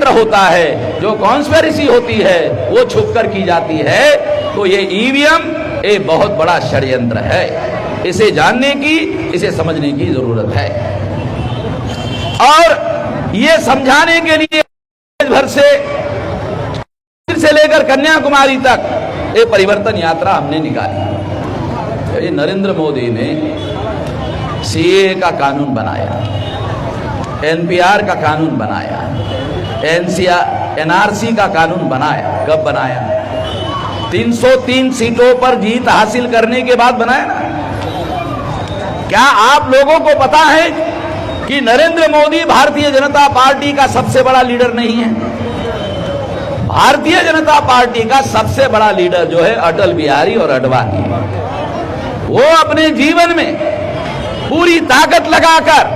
षड्यंत्र होता है, जो कॉन्स्पिरेसी होती है, वो छुप कर की जाती है। तो ये ईवीएम एक बहुत बड़ा षड्यंत्र है। इसे जानने की, इसे समझने की जरूरत है। और ये समझाने के लिए देश भर से लेकर कन्याकुमारी तक एक परिवर्तन यात्रा हमने निकाली। ये नरेंद्र मोदी ने सीए का कानून बनाया, एनपीआर का कानून बनाया, एनआरसी का कानून बनाया। कब बनाया? 303 सीटों पर जीत हासिल करने के बाद बनाया ना। क्या आप लोगों को पता है कि नरेंद्र मोदी भारतीय जनता पार्टी का सबसे बड़ा लीडर नहीं है? भारतीय जनता पार्टी का सबसे बड़ा लीडर जो है अटल बिहारी और आडवाणी। वो अपने जीवन में पूरी ताकत लगाकर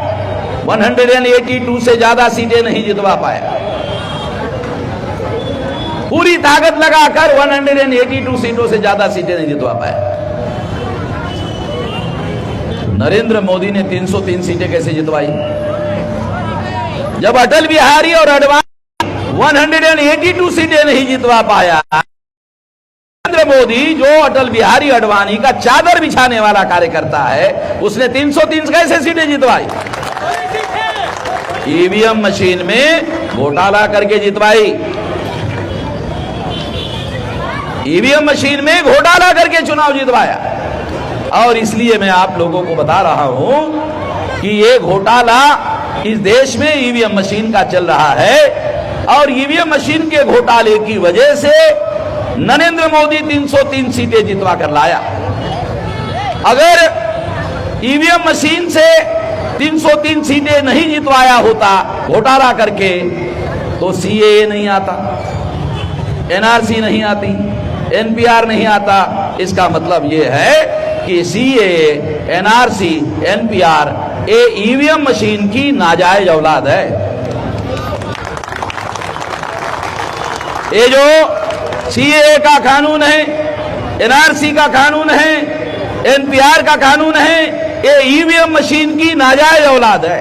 182 से ज्यादा सीटें नहीं जितवा पाया। पूरी ताकत लगाकर 182 सीटों से ज्यादा सीटें नहीं जितवा पाया। नरेंद्र मोदी ने 303 सीटें कैसे जितवाई? जब अटल बिहारी और आडवाणी 182 सीटें नहीं जितवा पाया, नरेंद्र मोदी जो अटल बिहारी आडवाणी का चादर बिछाने वाला कार्यकर्ता है, उसने 303 कैसे सीटें जितवाई? ईवीएम मशीन में घोटाला करके जितवाई। ईवीएम मशीन में घोटाला करके चुनाव जितवाया। और इसलिए मैं आप लोगों को बता रहा हूं कि ये घोटाला इस देश में ईवीएम मशीन का चल रहा है। और ईवीएम मशीन के घोटाले की वजह से नरेंद्र मोदी 303 सीटें जितवा कर लाया। अगर ईवीएम मशीन से 303 सीटें नहीं जितवाया होता घोटाला करके, तो सीएए नहीं आता, एनआरसी नहीं आती, एनपीआर नहीं आता। इसका मतलब यह है कि सीएए, एनआरसी, एनपीआर ये ईवीएम मशीन की नाजायज औलाद है। ये जो सीएए का कानून है, एनआरसी का कानून है, एनपीआर का कानून है, ये ईवीएम मशीन की नाजायज औलाद है।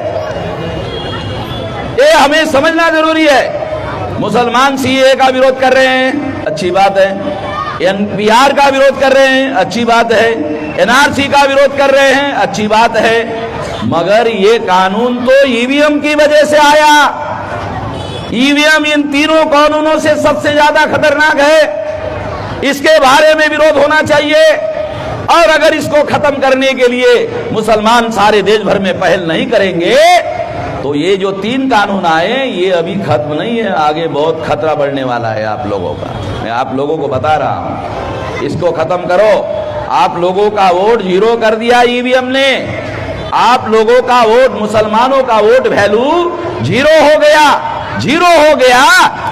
ये हमें समझना जरूरी है। मुसलमान सीएए का विरोध कर रहे हैं, अच्छी बात है। एनपीआर का विरोध कर रहे हैं, अच्छी बात है। एनआरसी का विरोध कर रहे हैं, अच्छी बात है। मगर ये कानून तो ईवीएम की वजह से आया। ईवीएम इन तीनों कानूनों से सबसे ज्यादा खतरनाक है। इसके बारे में विरोध होना चाहिए। और अगर इसको खत्म करने के लिए मुसलमान सारे देश भर में पहल नहीं करेंगे, तो ये जो 3 कानून आए ये अभी खत्म नहीं है, आगे बहुत खतरा बढ़ने वाला है आप लोगों का। मैं आप लोगों को बता रहा हूं, इसको खत्म करो। आप लोगों का वोट 0 कर दिया ईवीएम ने। आप लोगों का वोट, मुसलमानों का वोट वैल्यू 0 हो गया। 0 हो गया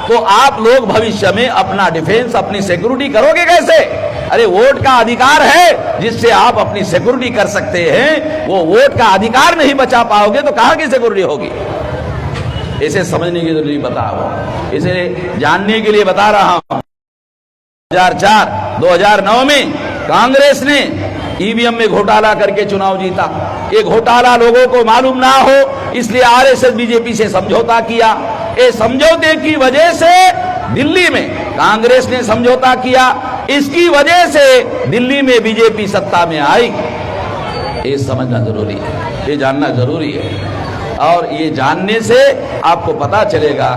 तो आप लोग भविष्य में अपना डिफेंस, अपनी सिक्योरिटी करोगे कैसे? अरे वोट का अधिकार है जिससे आप अपनी सिक्योरिटी कर सकते हैं। वो वोट का अधिकार नहीं बचा पाओगे तो कहां की सिक्योरिटी होगी? इसे समझने की जरूरत बताओ, इसे जानने के लिए बता रहा हूं। 2009 में कांग्रेस ने ईवीएम में घोटाला करके चुनाव जीता। ये घोटाला लोगों को मालूम ना हो इसलिए आरएसएस बीजेपी से समझौता किया। ये समझौते की वजह से दिल्ली में कांग्रेस ने समझौता किया, इसकी वजह से दिल्ली में बीजेपी सत्ता में आई। ये समझना जरूरी है, ये जानना जरूरी है। और ये जानने से आपको पता चलेगा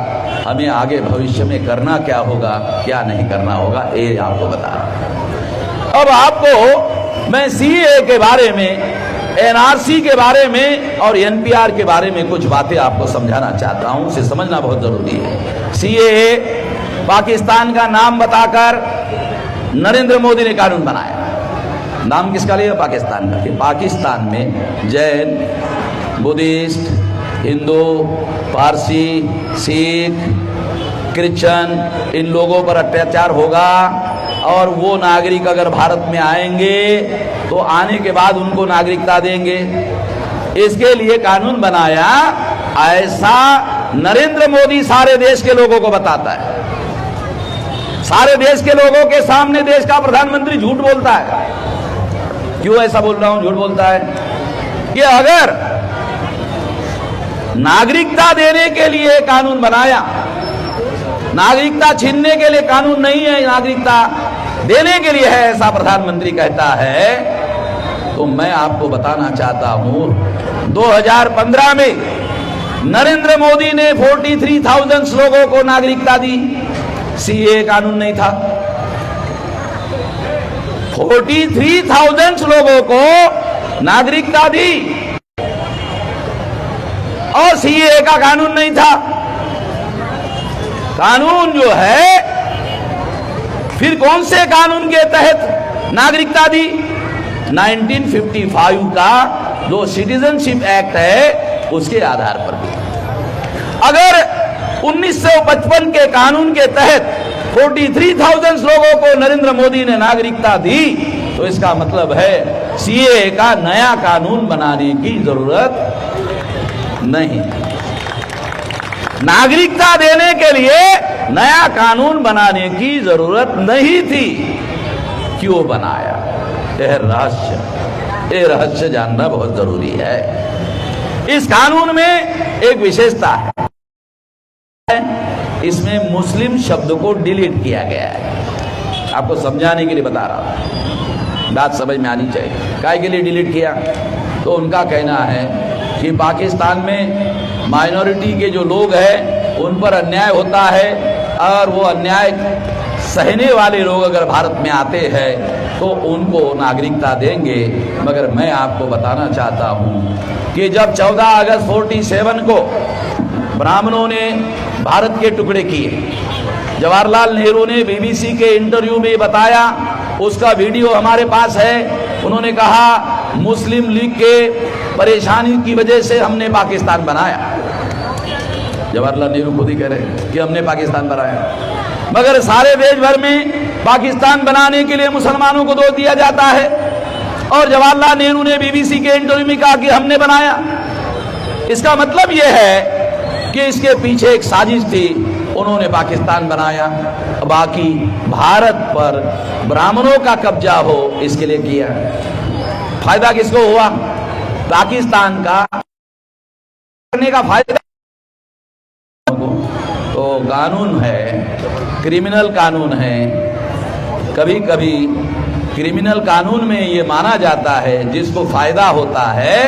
हमें आगे भविष्य में करना क्या होगा, क्या नहीं करना होगा। ये आपको बता रहा। अब आपको मैं सीए के बारे में, एनआरसी के बारे में और एनपीआर के बारे में कुछ बातें आपको समझाना चाहता हूं। इसे समझना बहुत जरूरी है। सीए पाकिस्तान का नाम बताकर नरेंद्र मोदी ने कानून बनाया। नाम किसका लिया? पाकिस्तान का। कि पाकिस्तान में जैन, बुद्धिस्ट, हिंदू, पारसी, सिख, क्रिश्चियन इन लोगों पर अत्याचार होगा और वो नागरिक अगर भारत में आएंगे तो आने के बाद उनको नागरिकता देंगे। इसके लिए कानून बनाया। ऐसा नरेंद्र मोदी सारे देश के लोगों को बताता है। सारे देश के लोगों के सामने देश का प्रधानमंत्री झूठ बोलता है। क्यों ऐसा बोल रहा हूं झूठ बोलता है? कि अगर नागरिकता देने के लिए कानून बनाया नागरिकता छीनने के लिए कानून नहीं है, नागरिकता देने के लिए है, ऐसा प्रधानमंत्री कहता है। तो मैं आपको बताना चाहता हूं 2015 में नरेंद्र मोदी ने 43,000 लोगों को नागरिकता दी, सीए कानून नहीं था। 43,000 लोगों को नागरिकता दी और सीए का कानून नहीं था। कानून जो है, फिर कौन से कानून के तहत नागरिकता दी? 1955 का जो सिटीजनशिप एक्ट है उसके आधार पर दी। अगर 1955 के कानून के तहत 43,000 लोगों को नरेंद्र मोदी ने नागरिकता दी, तो इसका मतलब है सीए का नया कानून बनाने की जरूरत नहीं। नागरिकता देने के लिए नया कानून बनाने की जरूरत नहीं थी। क्यों बनाया? यह रहस्य जानना बहुत जरूरी है। इस कानून में एक विशेषता है, इसमें मुस्लिम शब्द को डिलीट किया गया है। आपको समझाने के लिए बता रहा हूं, बात समझ में आनी चाहिए। काय के लिए डिलीट किया? तो उनका कहना है कि पाकिस्तान में माइनॉरिटी के जो लोग हैं उन पर अन्याय होता है, और वो अन्याय सहने वाले लोग अगर भारत में आते हैं तो उनको नागरिकता देंगे। मगर मैं आपको बताना चाहता हूं कि जब 14 अगस्त 47 को ब्राह्मणों ने भारत के टुकड़े किए, जवाहरलाल नेहरू ने बीबीसी के इंटरव्यू में बताया, उसका वीडियो हमारे पास है। उन्होंने कहा मुस्लिम लीग के परेशानी की वजह से हमने पाकिस्तान बनाया। जवाहरलाल नेहरू खुद ही कह रहे हैं कि हमने पाकिस्तान बनाया, मगर सारे देश भर में पाकिस्तान बनाने के लिए मुसलमानों को दोष दिया जाता है। और जवाहरलाल नेहरू ने बीबीसी के इंटरव्यू में कहा कि हमने बनाया। इसका मतलब यह है कि इसके पीछे एक साजिश थी, उन्होंने पाकिस्तान बनाया, बाकी भारत पर ब्राह्मणों का कब्जा हो इसके लिए किया। फायदा किसको हुआ? पाकिस्तान का करने का फायदा। तो कानून है, क्रिमिनल कानून है। कभी कभी क्रिमिनल कानून में ये माना जाता है जिसको फायदा होता है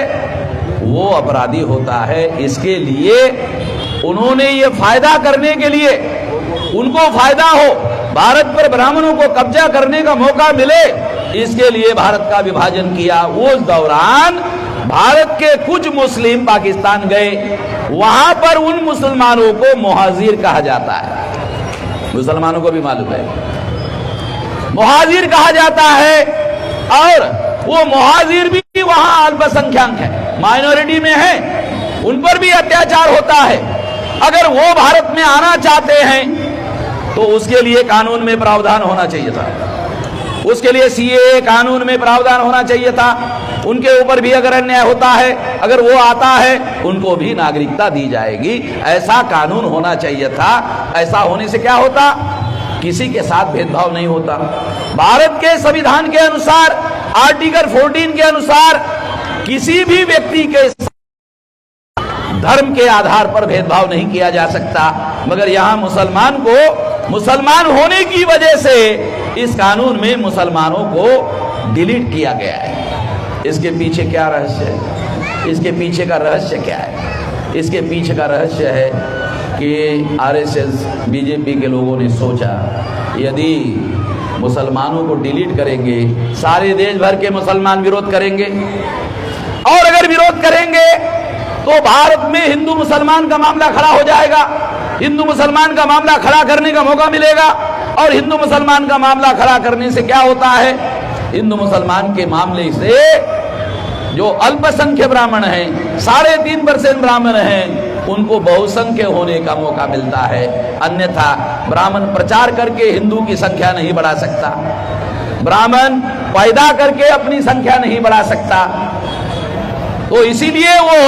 वो अपराधी होता है। इसके लिए उन्होंने ये फायदा करने के लिए, उनको फायदा हो, भारत पर ब्राह्मणों को कब्जा करने का मौका मिले, इसके लिए भारत का विभाजन किया। उस दौरान भारत के कुछ मुस्लिम पाकिस्तान गए, वहां पर उन मुसलमानों को मुहाजिर कहा जाता है। मुसलमानों को भी मालूम है मुहाजिर कहा जाता है, और वो मुहाजिर भी वहां अल्पसंख्यक है, माइनॉरिटी में है, उन पर भी अत्याचार होता है। अगर वो भारत में आना चाहते हैं तो उसके लिए कानून में प्रावधान होना चाहिए था, उसके लिए सीए कानून में प्रावधान होना चाहिए था। उनके ऊपर भी अगर अन्याय होता है, अगर वो आता है, उनको भी नागरिकता दी जाएगी, ऐसा कानून होना चाहिए था। ऐसा होने से क्या होता? किसी के साथ भेदभाव नहीं होता। भारत के संविधान के अनुसार, आर्टिकल 14 के अनुसार, किसी भी व्यक्ति के धर्म के आधार पर भेदभाव नहीं किया जा सकता। मगर यहां मुसलमान को, मुसलमान होने की वजह से इस कानून में मुसलमानों को डिलीट किया गया है। इसके पीछे क्या रहस्य है? इसके पीछे का रहस्य क्या है? इसके पीछे का रहस्य है कि आरएसएस, बीजेपी के लोगों ने सोचा यदि मुसलमानों को डिलीट करेंगे, सारे देश भर के मुसलमान विरोध करेंगे, और अगर विरोध करेंगे तो भारत में हिंदू मुसलमान का मामला खड़ा हो जाएगा। हिंदू मुसलमान का मामला खड़ा करने का मौका मिलेगा, और हिंदू मुसलमान का मामला खड़ा करने से क्या होता है? हिंदू मुसलमान के मामले से जो अल्पसंख्यक ब्राह्मण हैं, 3.5% ब्राह्मण हैं, उनको बहुसंख्य होने का मौका मिलता है। अन्यथा ब्राह्मण प्रचार करके हिंदू की संख्या नहीं बढ़ा सकता, ब्राह्मण पैदा करके अपनी संख्या नहीं बढ़ा सकता। तो इसीलिए वो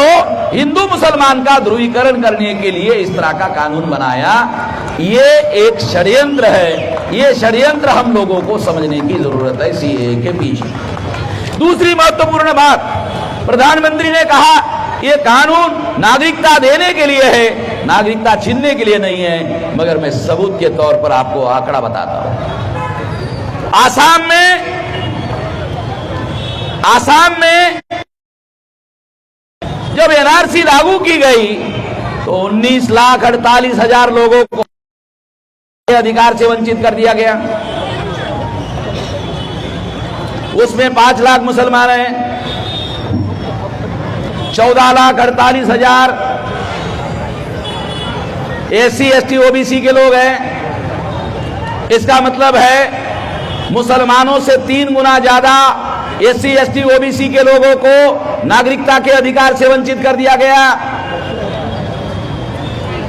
हिंदू मुसलमान का ध्रुवीकरण करने के लिए इस तरह का कानून बनाया। ये एक षड्यंत्र है, ये षड्यंत्र हम लोगों को समझने की जरूरत है सीएए के पीछे। दूसरी महत्वपूर्ण बात, प्रधानमंत्री ने कहा ये कानून नागरिकता देने के लिए है, नागरिकता छीनने के लिए नहीं है, मगर मैं सबूत के तौर पर आपको आंकड़ा बताता हूं। आसाम में जब एनआरसी लागू की गई तो 19,48,000 लोगों को अधिकार से वंचित कर दिया गया। उसमें 5 लाख मुसलमान हैं, 14,48,000 एससी एसटी ओबीसी के लोग हैं। इसका मतलब है मुसलमानों से 3 गुना ज्यादा एससी एसटी ओबीसी के लोगों को नागरिकता के अधिकार से वंचित कर दिया गया।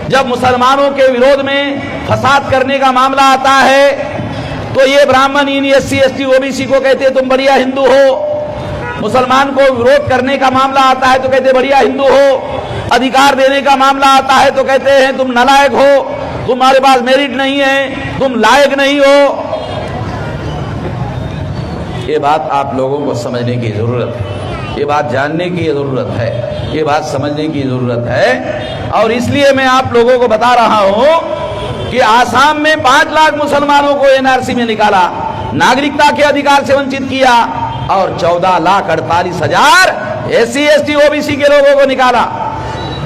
जब मुसलमानों के विरोध में फसाद करने का मामला आता है तो ये ब्राह्मण इन एससी एसटी ओबीसी को कहते तुम बढ़िया हिंदू हो। मुसलमान को विरोध करने का मामला आता है तो कहते बढ़िया हिंदू हो। अधिकार देने का मामला आता है तो कहते हैं तुम नालायक हो, तुम्हारे पास मेरिट नहीं है, तुम लायक नहीं हो। ये बात आप लोगों को समझने की जरूरत है, ये बात जानने की जरूरत है, ये बात समझने की जरूरत है। और इसलिए मैं आप लोगों को बता रहा हूं कि आसाम में 5 लाख मुसलमानों को एनआरसी में निकाला, नागरिकता के अधिकार से वंचित किया, और 14,48,000 एससी एसटी ओबीसी के लोगों को निकाला।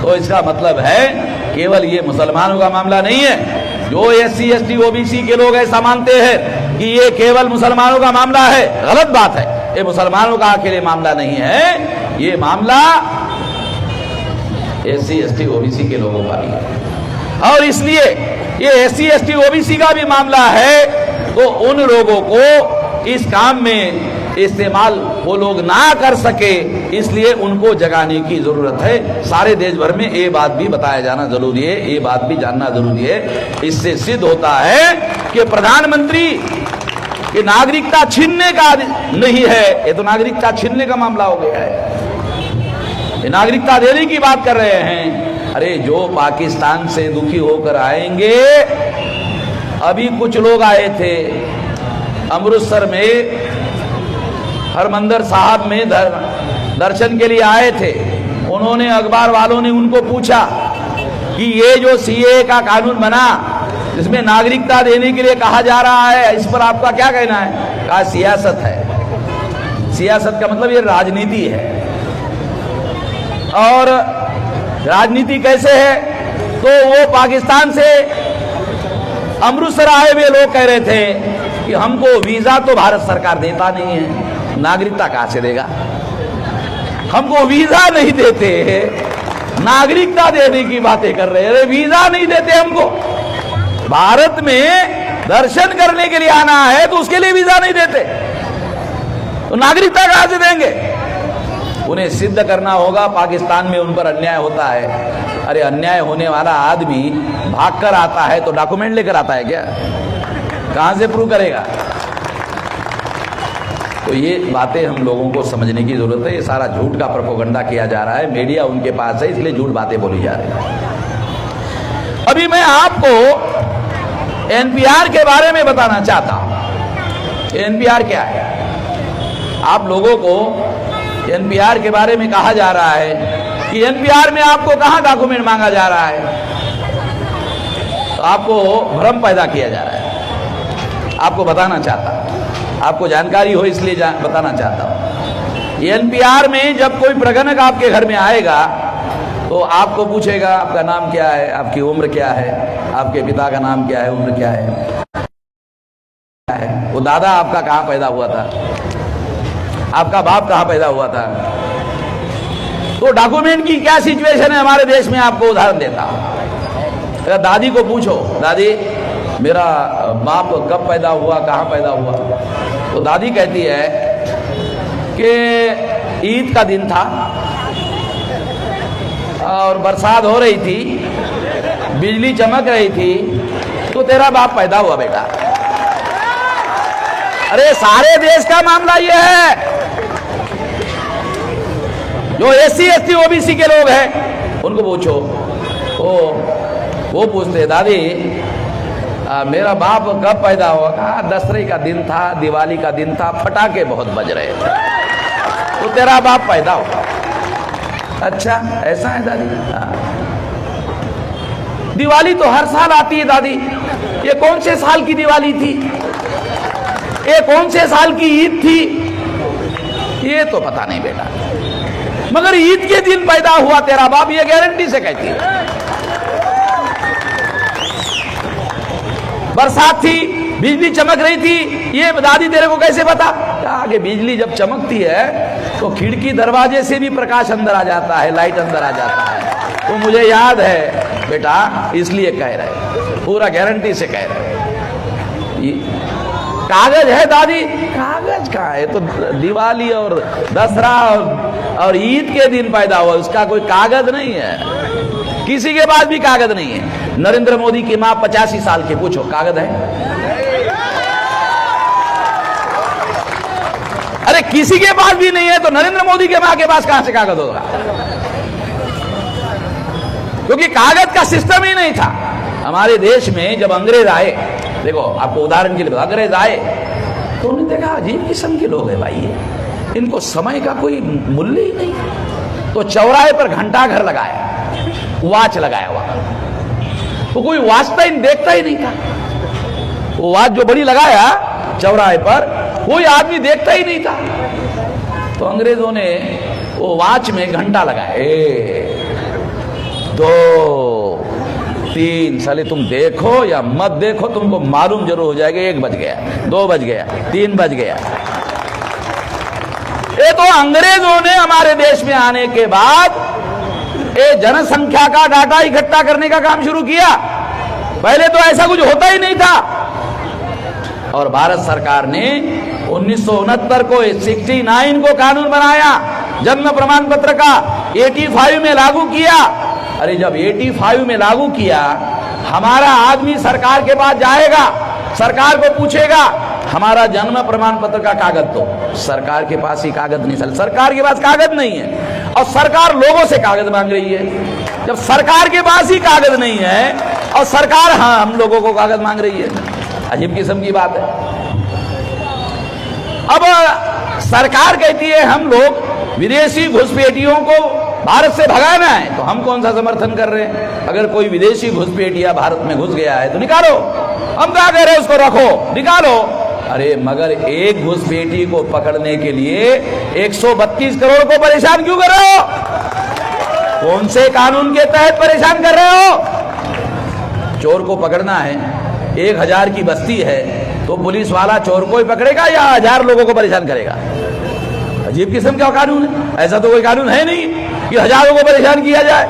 तो इसका मतलब है केवल ये मुसलमानों का मामला नहीं है। जो एससी एसटी ओबीसी के लोग ऐसा मानते हैं कि ये केवल मुसलमानों का मामला है, गलत बात है। ये मुसलमानों का अकेले मामला नहीं है, ये मामला एससी एसटी ओबीसी के लोगों का भी है। और इसलिए ये एससी एसटी ओबीसी का भी मामला है, तो उन लोगों को इस काम में इस्तेमाल वो लोग ना कर सके, इसलिए उनको जगाने की जरूरत है। सारे देश भर में ये बात भी बताया जाना जरूरी है, ये बात भी जानना जरूरी है। इससे सिद्ध होता है कि प्रधानमंत्री की नागरिकता छीनने का नहीं है, ये तो नागरिकता छीनने का मामला हो गया है। ये नागरिकता देने की बात कर रहे हैं। अरे जो पाकिस्तान से दुखी होकर आएंगे, अभी कुछ लोग आए थे अमृतसर में, हरमंदिर साहब में दर्शन के लिए आए थे। उन्होंने, अखबार वालों ने उनको पूछा कि ये जो सीए का कानून बना जिसमें नागरिकता देने के लिए कहा जा रहा है, इस पर आपका क्या कहना है? कहा सियासत है। सियासत का मतलब ये राजनीति है। और राजनीति कैसे है? तो वो पाकिस्तान से अमृतसर आए हुए लोग कह रहे थे कि हमको वीजा तो भारत सरकार देता नहीं है, नागरिकता कहां से देगा? हमको वीजा नहीं देते, नागरिकता देने की बातें कर रहे हैं। अरे वीजा नहीं देते हमको, भारत में दर्शन करने के लिए आना है तो उसके लिए वीजा नहीं देते, तो नागरिकता कहां से देंगे? उन्हें सिद्ध करना होगा पाकिस्तान में उन पर अन्याय होता है। अरे अन्याय होने वाला आदमी भागकर आता है तो डॉक्यूमेंट लेकर आता है क्या? कहां से प्रूव करेगा? तो ये बातें हम लोगों को समझने की जरूरत है। ये सारा झूठ का प्रोपेगेंडा किया जा रहा है, मीडिया उनके पास है, इसलिए झूठ बातें बोली जा रही है। अभी मैं आपको एनपीआर के बारे में बताना चाहता हूं। एनपीआर क्या है? आप लोगों को एनपीआर के बारे में कहा जा रहा है कि एनपीआर में आपको कहां डॉक्यूमेंट मांगा जा रहा है, तो आपको भ्रम पैदा किया जा रहा है। आपको बताना चाहता हूं, आपको जानकारी हो इसलिए बताना चाहता हूं। एनपीआर में जब कोई प्रगणक आपके घर में आएगा तो आपको पूछेगा आपका नाम क्या है, आपकी उम्र क्या है, आपके पिता का नाम क्या है, उम्र क्या है, वो दादा आपका कहां पैदा हुआ था, आपका बाप कहां पैदा हुआ था। तो डॉक्यूमेंट की क्या सिचुएशन है हमारे देश में, आपको उदाहरण देता हूं। अगर दादी को पूछो, दादी मेरा बाप कब पैदा हुआ, कहां पैदा हुआ, तो दादी कहती है कि ईद का दिन था और बरसात हो रही थी, बिजली चमक रही थी, तो तेरा बाप पैदा हुआ बेटा। अरे सारे देश का मामला ये है। जो एससी एसटी ओबीसी के लोग हैं उनको पूछो, वो पूछते दादी मेरा बाप कब पैदा हुआ? कहा दशहरे का दिन था, दिवाली का दिन था, पटाखे बहुत बज रहे थे, तो तेरा बाप पैदा हुआ। अच्छा ऐसा है दादी? दिवाली तो हर साल आती है दादी, ये कौन से साल की दिवाली थी, ये कौन से साल की ईद थी, ये तो पता नहीं बेटा, मगर ईद के दिन पैदा हुआ तेरा बाप, ये गारंटी से कहती है। बरसात थी, बिजली चमक रही थी, ये दादी तेरे को कैसे पता? आगे बिजली जब चमकती है तो खिड़की दरवाजे से भी प्रकाश अंदर आ जाता है, लाइट अंदर आ जाता है, तो मुझे याद है बेटा, इसलिए कह रहे, पूरा गारंटी से कह रहे। कागज है दादी, कागज कहाँ है, तो दिवाली और दसरा और ईद के दिन पैदा हुआ, उसका कोई कागज नहीं है, किसी के पास भी कागज नहीं है। नरेंद्र मोदी की मां 85 साल की, पूछो कागज है? अरे किसी के पास भी नहीं है तो नरेंद्र मोदी के मां के पास कहां से कागज होगा? क्योंकि कागज का सिस्टम ही नहीं था हमारे देश में। जब अंग्रेज आए, देखो आपको उदाहरण के लिए, अंग्रेज आए तो उन्होंने देखा अजीब किस्म के लोग हैं भाई, इनको समय का कोई मूल्य ही नहीं, तो चौराहे पर घंटा घर लगाया, वॉच लगाया हुआ, तो कोई वॉचता ही देखता ही नहीं था, वो वॉच जो बड़ी लगाया चौराहे पर, कोई आदमी देखता ही नहीं था, तो अंग्रेजों ने वो वॉच में घंटा लगाया, 1 2 3, साले तुम देखो या मत देखो, तुमको मालूम जरूर हो जाएगा, 1 बज गया, 2 बज गया, 3 बज गया। ये तो अंग्रेजों ने हमारे देश में आने के बाद ये जनसंख्या का डाटा इकट्ठा करने का काम शुरू किया, पहले तो ऐसा कुछ होता ही नहीं था। और भारत सरकार ने 1969 को 69 को कानून बनाया, जन्म प्रमाण पत्र का 85 में लागू किया। अरे जब 85 में लागू किया, हमारा आदमी सरकार के पास जाएगा, सरकार को पूछेगा हमारा जन्म प्रमाण पत्र का कागज दो, सरकार के पास ही कागज नहीं, सरकार के पास कागज नहीं है और सरकार लोगों से कागज मांग रही है। जब सरकार के पास ही कागज नहीं है और सरकार हम लोगों को कागज मांग रही है, अजीब किस्म की बात है। अब सरकार कहती है हम लोग विदेशी घुसपैठियों को भारत से भगाना है, तो हम कौन सा समर्थन कर रहे हैं? अगर कोई विदेशी घुसपैठिया भारत में घुस गया है तो निकालो, हम क्या कह रहे हैं, उसको रखो, निकालो। अरे मगर एक घुसपैठी को पकड़ने के लिए 132 करोड़ को परेशान क्यों कर रहे हो? कौन से कानून के तहत परेशान कर रहे हो? चोर को पकड़ना है, 1000 की बस्ती है, तो पुलिस वाला चोर को ही पकड़ेगा या 1000 लोगों को परेशान करेगा? अजीब किस्म का कानून है, ऐसा तो कोई कानून है नहीं कि हजारों को परेशान किया जाए,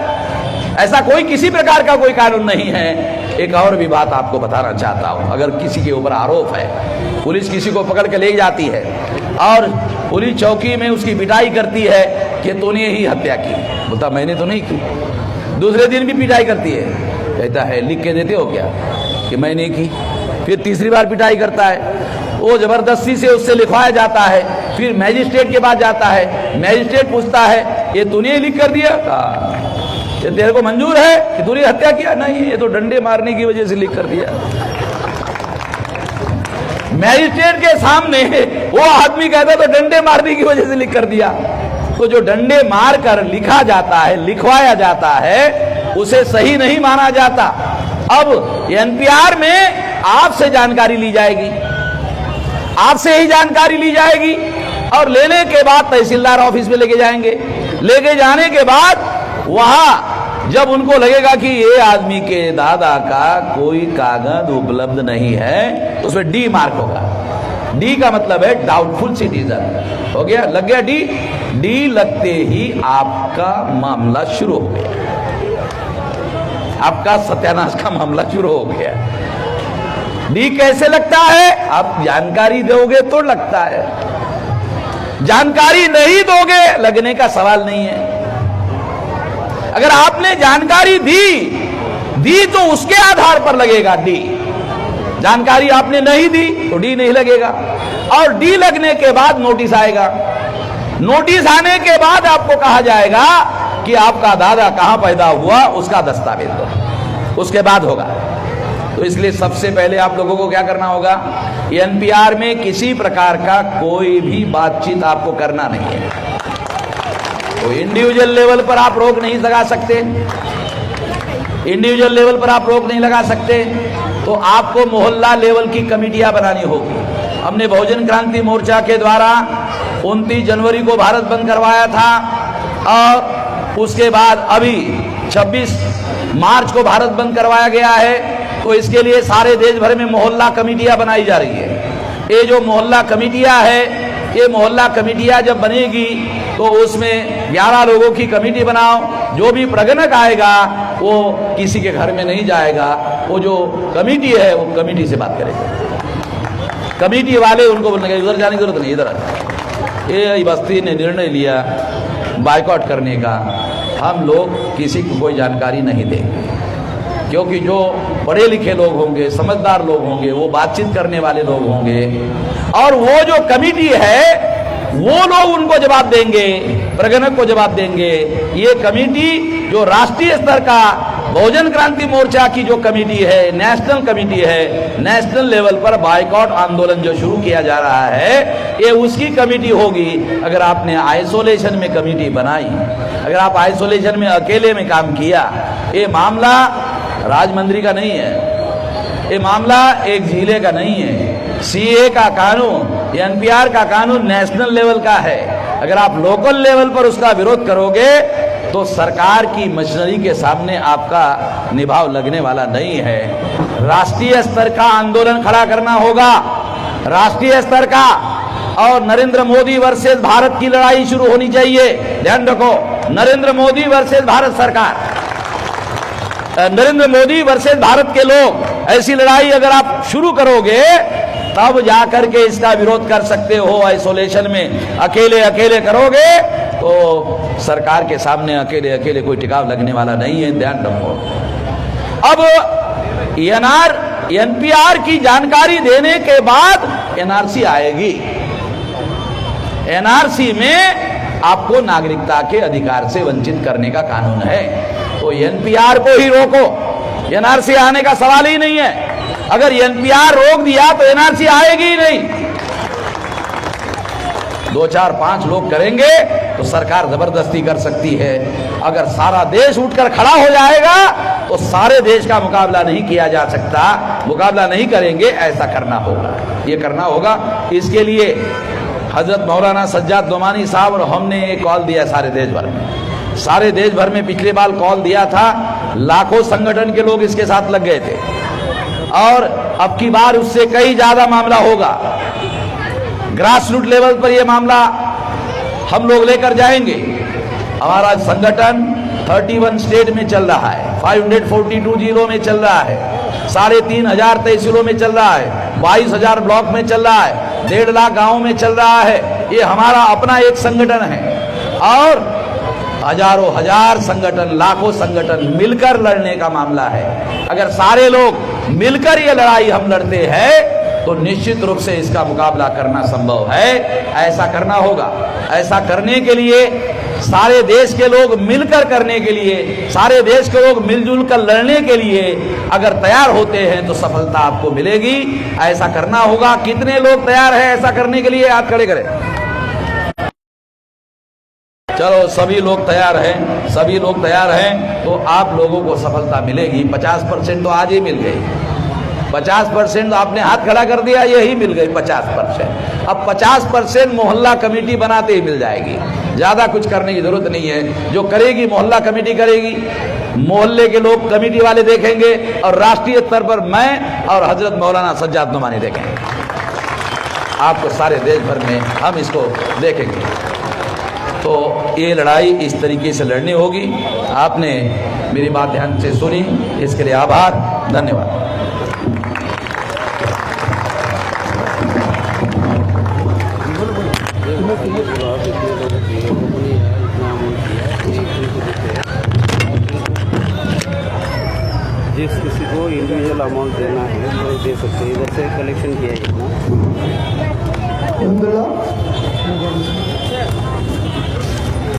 ऐसा कोई किसी प्रकार का कोई कानून नहीं है। एक और भी बात आपको बताना चाहता हूं, अगर किसी के ऊपर आरोप है, पुलिस किसी को पकड़ के ले जाती है और पुलिस चौकी में उसकी पिटाई करती है कि तूने ही हत्या की, बोलता मैंने तो नहीं की, दूसरे दिन भी पिटाई करती है, कहता है लिख के देते हो क्या कि मैंने की, फिर तीसरी बार पिटाई करता है, वो जबरदस्ती से उससे लिखवाया जाता है, फिर मैजिस्ट्रेट के पास जाता है, मैजिस्ट्रेट पूछता है ये तूने ही लिख कर दिया, ये तेरे को मंजूर है कि तूने हत्या किया? नहीं, ये तो डंडे मारने की वजह से लिख कर दिया। मैजिस्ट्रेट के सामने वो आदमी कहता तो डंडे मारने की वजह से लिख कर दिया, तो जो डंडे मार कर लिखा जाता है, लिखवाया जाता है, उसे सही नहीं माना जाता। अब एनपीआर में आपसे जानकारी ली जाएगी, आपसे ही जानकारी ली जाएगी और लेने के बाद तहसीलदार ऑफिस में लेके जाएंगे, लेके जाने के बाद वहां जब उनको लगेगा कि ये आदमी के दादा का कोई कागज उपलब्ध नहीं है, तो उसमें डी मार्क होगा। डी का मतलब है डाउटफुल सिटीजन, हो गया, लग गया डी। डी लगते ही आपका मामला शुरू हो गया, आपका सत्यानाश का मामला शुरू हो गया। डी कैसे लगता है? आप जानकारी दोगे तो लगता है, जानकारी नहीं दोगे लगने का सवाल नहीं है। अगर आपने जानकारी दी तो उसके आधार पर लगेगा डी, जानकारी आपने नहीं दी तो डी नहीं लगेगा। और डी लगने के बाद नोटिस आएगा, नोटिस आने के बाद आपको कहा जाएगा कि आपका दादा कहां पैदा हुआ, उसका दस्तावेज दो, उसके बाद होगा। तो इसलिए सबसे पहले आप लोगों को क्या करना होगा, एनपीआर में किसी प्रकार का कोई भी बातचीत आपको करना नहीं है। तो इंडिविजुअल लेवल पर आप रोक नहीं लगा सकते, इंडिविजुअल लेवल पर आप रोक नहीं लगा सकते, तो आपको मोहल्ला लेवल की कमेटियां बनानी होगी। हमने बहुजन क्रांति मोर्चा के द्वारा 29 जनवरी को भारत बंद करवाया था और उसके बाद अभी 26 मार्च को भारत बंद करवाया गया है। तो इसके लिए सारे देश भर में मोहल्ला कमेटियां बनाई जा रही है। ये जो मोहल्ला कमेटियां है, ये मोहल्ला कमेटियां जब बनेगी तो उसमें 11 लोगों की कमेटी बनाओ। जो भी प्रगणक आएगा वो किसी के घर में नहीं जाएगा, वो जो कमेटी है वो कमेटी से बात करेगा। कमेटी वाले उनको बोलने का उधर जाने की जरूरत नहीं, इधर आ। ये बस्ती ने निर्णय लिया बायकॉट करने का, हम लोग किसी को कोई जानकारी नहीं देंगे, क्योंकि जो पढ़े लिखे लोग होंगे, समझदार लोग होंगे, वो बातचीत करने वाले लोग होंगे और वो जो कमेटी है वो लोग उनको जवाब देंगे, प्रगणक को जवाब देंगे। ये कमेटी जो राष्ट्रीय स्तर का बहुजन क्रांति मोर्चा की जो कमेटी है, नेशनल कमेटी है, नेशनल लेवल पर बायकॉट आंदोलन जो शुरू किया जा रहा है, ये उसकी कमेटी होगी। अगर आपने आइसोलेशन में कमेटी बनाई, अगर आप आइसोलेशन में अकेले में काम किया, ये मामला राजमंद्री का नहीं है, ये मामला एक जिले का नहीं है। सीए का कानून, एनपीआर का कानून नेशनल लेवल का है। अगर आप लोकल लेवल पर उसका विरोध करोगे तो सरकार की मशीनरी के सामने आपका निभाव लगने वाला नहीं है। राष्ट्रीय स्तर का आंदोलन खड़ा करना होगा, राष्ट्रीय स्तर का। और नरेंद्र मोदी वर्सेस भारत की लड़ाई शुरू होनी चाहिए। ध्यान रखो, नरेंद्र मोदी वर्सेस भारत सरकार, नरेंद्र मोदी वर्सेस भारत के लोग, ऐसी लड़ाई अगर आप शुरू करोगे तब जाकर के इसका विरोध कर सकते हो। आइसोलेशन में अकेले अकेले करोगे तो सरकार के सामने अकेले अकेले कोई टिकाव लगने वाला नहीं है, ध्यान रखो। अब एनपीआर की जानकारी देने के बाद एनआरसी आएगी। एनआरसी में आपको नागरिकता के अधिकार से वंचित करने का कानून है, तो एनपीआर को ही रोको, एनआरसी आने का सवाल ही नहीं है। अगर एनपीआर रोक दिया तो एनआरसी आएगी ही नहीं। 2, 4, 5 लोग करेंगे तो सरकार जबरदस्ती कर सकती है। अगर सारा देश उठकर खड़ा हो जाएगा तो सारे देश का मुकाबला नहीं किया जा सकता, मुकाबला नहीं करेंगे, ऐसा करना होगा, ये करना होगा। इसके लिए हजरत मौलाना सज्जाद नोमानी साहब और हमने एक कॉल दिया सारे देश भर में। सारे देश भर में पिछले बार कॉल दिया था, लाखों संगठन के लोग इसके साथ लग गए थे और अब की बार उससे कई ज्यादा मामला होगा। ग्रास रूट लेवल पर यह मामला हम लोग लेकर जाएंगे। हमारा संगठन 31 स्टेट में चल रहा है, 542 जिलों में चल रहा है, 3,500 तहसीलों में चल रहा है, 22,000 ब्लॉक में चल रहा है, 1.5 लाख गाँव में चल रहा है। ये हमारा अपना एक संगठन है और हजारों हजार संगठन, लाखों संगठन मिलकर लड़ने का मामला है। अगर सारे लोग मिलकर ये लड़ाई हम लड़ते हैं तो निश्चित रूप से इसका मुकाबला करना संभव है। ऐसा करना होगा। ऐसा करने के लिए सारे देश के लोग मिलकर करने के लिए, सारे देश के लोग मिलजुल कर लड़ने के लिए अगर तैयार होते हैं तो सफलता आपको मिलेगी। ऐसा करना होगा। कितने लोग तैयार हैं ऐसा करने के लिए? हाथ खड़े करें। चलो, सभी लोग तैयार हैं, सभी लोग तैयार हैं तो आप लोगों को सफलता मिलेगी। 50% तो आज ही मिल गई। 50% आपने हाथ खड़ा कर दिया, यही मिल गई 50%। अब 50% मोहल्ला कमेटी बनाते ही मिल जाएगी। ज़्यादा कुछ करने की जरूरत नहीं है। जो करेगी मोहल्ला कमेटी करेगी, मोहल्ले के लोग कमेटी वाले देखेंगे और राष्ट्रीय स्तर पर मैं और हजरत मौलाना सज्जाद नोमानी देखेंगे। आपको सारे देश भर में हम इसको देखेंगे। तो ये लड़ाई इस तरीके से लड़नी होगी। आपने मेरी बात ध्यान से सुनी, इसके लिए आभार, धन्यवाद। जिस किसी को इंडिविजुअल अमाउंट देना है वो दे सकते हैं। इधर से कलेक्शन किया है इतना।